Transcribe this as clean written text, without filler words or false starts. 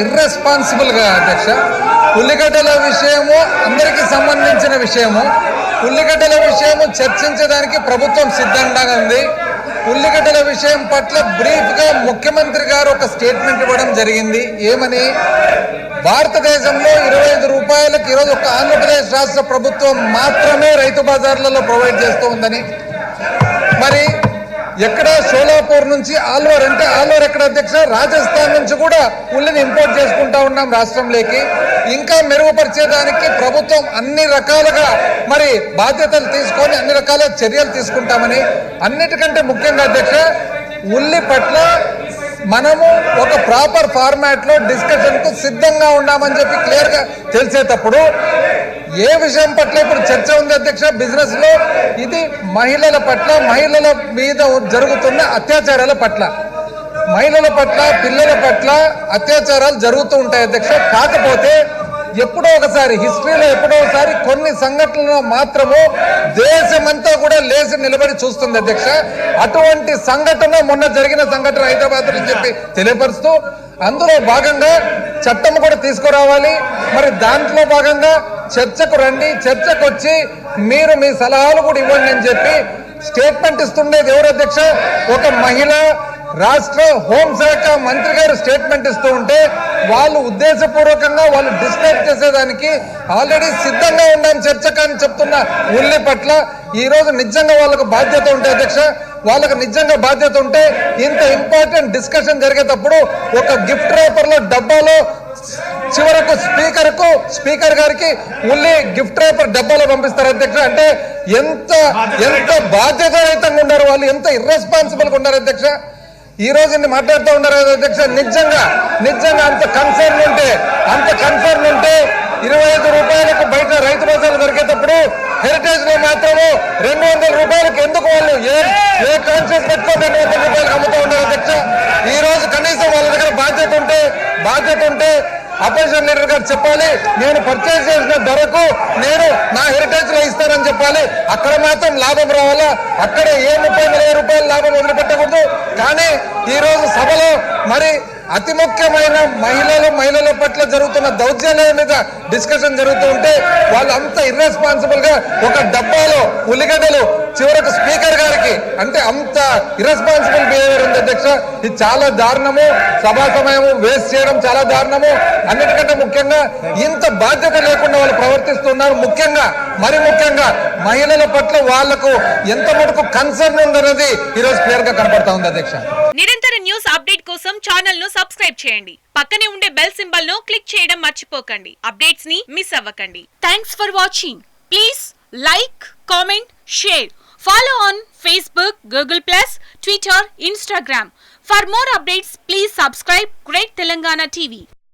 Irresponsible గా అధ్యక్ష, ఉల్లిగడ్డల విషయము అందరికి సంబంధించిన విషయము. ఉల్లిగడ్డల విషయము చర్చించడానికి ప్రభుత్వం సిద్ధంగా ఉంది. ఉల్లిగడ్డల విషయం పట్ల బ్రీఫ్ గా ముఖ్యమంత్రి గారు ఒక స్టేట్మెంట్ ఇవ్వడం జరిగింది. ఏమని, భారతదేశంలో 25 రూపాయలకు ఈరోజు ఒక ఆంధ్రప్రదేశ్ రాష్ట్ర ప్రభుత్వం మాత్రమే రైతు బజార్లలో ప్రొవైడ్ చేస్తూ ఉందని. మరి ఎక్కడ సోలాపూర్ నుంచి ఆల్వార్, అంటే ఆల్వార్ ఎక్కడ అధ్యక్ష, రాజస్థాన్ నుంచి కూడా ఉల్లిని ఇంపోర్ట్ చేసుకుంటా ఉన్నాం రాష్ట్రంలోకి. ఇంకా మెరుగుపరిచేదానికి ప్రభుత్వం అన్ని రకాలుగా మరి బాధ్యతలు తీసుకొని అన్ని రకాల చర్యలు తీసుకుంటామని, అన్నిటికంటే ముఖ్యంగా అధ్యక్ష ఉల్లి పట్ల మనము ఒక ప్రాపర్ ఫార్మాట్ లో డిస్కషన్ కు సిద్ధంగా ఉన్నామని చెప్పి క్లియర్ గా తెలిసేటప్పుడు ఏ విషయం పట్ల ఇప్పుడు చర్చ ఉంది అధ్యక్ష బిజినెస్ లో, ఇది మహిళల పట్ల, మహిళల మీద జరుగుతున్న అత్యాచారాల పట్ల, మహిళల పట్ల, పిల్లల పట్ల అత్యాచారాలు జరుగుతూ ఉంటాయి అధ్యక్ష. కాకపోతే ఎప్పుడో ఒకసారి హిస్టరీలో ఎప్పుడో ఒకసారి కొన్ని సంఘటనలు మాత్రము దేశమంతా కూడా లేచి నిలబడి చూస్తుంది అధ్యక్ష. అటువంటి సంఘటన మొన్న జరిగిన సంఘటన హైదరాబాద్ అని చెప్పి తెలియపరుస్తూ అందులో భాగంగా చట్టం కూడా తీసుకురావాలి. మరి దాంట్లో భాగంగా చర్చకు రండి, చర్చకు వచ్చి మీరు మీ సలహాలు కూడా ఇవ్వండి అని చెప్పి స్టేట్మెంట్ ఇస్తుండేది ఎవరు అధ్యక్ష? ఒక మహిళ రాష్ట్ర హోంశాఖ మంత్రి గారు స్టేట్మెంట్ ఇస్తూ ఉంటే వాళ్ళు ఉద్దేశపూర్వకంగా వాళ్ళు డిస్టర్బ్ చేసేదానికి ఆల్రెడీ సిద్ధంగా ఉన్నాం చర్చకు అని చెప్తున్న ఉల్లి పట్ల ఈ రోజు నిజంగా వాళ్ళకు బాధ్యత ఉంటే అధ్యక్ష, వాళ్ళకు నిజంగా బాధ్యత ఉంటే ఇంత ఇంపార్టెంట్ డిస్కషన్ జరిగేటప్పుడు ఒక గిఫ్ట్ రేపర్ లో డబ్బాలో చివరకు స్పీకర్ గారికి ఉల్లి గిఫ్ట్ రేపర్ డబ్బాలో పంపిస్తారు అధ్యక్ష. అంటే ఎంత ఎంత బాధ్యతారహితంగా ఉన్నారు వాళ్ళు, ఎంత ఇర్రెస్పాన్సిబుల్ గా ఉన్నారు అధ్యక్ష. ఈ రోజు మాట్లాడుతూ ఉన్నారు అధ్యక్ష. నిజంగా అంత కన్సర్న్ ఉంటే 25 రూపాయలకు బయట రైతు బజార్లు దొరికేటప్పుడు హెరిటేజ్ లో మాత్రము 200 రూపాయలకు ఎందుకు వాళ్ళు ఏ కాన్షియస్ పెట్టుకొని 200 రూపాయలకు అమ్ముతూ ఉన్నారు అధ్యక్ష. ఈ రోజు కనీసం వాళ్ళ దగ్గర బాధ్యత ఉంటే అపోజిషన్ లీడర్ గారు చెప్పాలి, నేను పర్చేజ్ చేసిన ధరకు నేను నా హెరిటేజ్ లో ఇస్తానని చెప్పాలి. అక్కడ మాత్రం లాభం రావాలా, అక్కడ ఏ 30,000 రూపాయల లాభం వదిలిపెట్టకూడదు. కానీ ఈ రోజు సభలో మరి అతి ముఖ్యమైన మహిళల పట్ల జరుగుతున్న దౌర్జన్యాల మీద డిస్కషన్ జరుగుతూ ఉంటే వాళ్ళు అంత ఇర్రెస్పాన్సిబుల్ గా ఒక డబ్బాలో ఉల్లిగడ్డలు చివరకు స్పీకర్ గారికి, అంటే అంత ఇర్రెస్పాన్సిబుల్ బిహేవియర్ ఉంది అధ్యక్ష. ఇది చాలా దారుణము, సభా సమయము వేస్ట్ చేయడం చాలా దారుణము. అన్నిటికంటే ముఖ్యంగా ఇంత బాధ్యత లేకుండా వాళ్ళు ప్రవర్తిస్తున్నారు. మరి ముఖ్యంగా మహిళల పట్ల వాళ్లకు ఎంత మటుకు కన్సర్న్ ఉందన్నది ఈ రోజు క్లియర్ గా కనపడతా ఉంది అధ్యక్ష. నిరంతర న్యూస్ అప్డేట్ కోసం ఛానల్ ను సబ్స్క్రైబ్ చేయండి. పక్కనే ఉండే బెల్ సింబల్ ను క్లిక్ చేయడం మర్చిపోకండి. అప్డేట్స్ ని మిస్ అవ్వకండి. Thanks for watching. Please like, comment, share. Follow on Facebook, Google+, Twitter, Instagram. For more updates, please subscribe Great Telangana TV.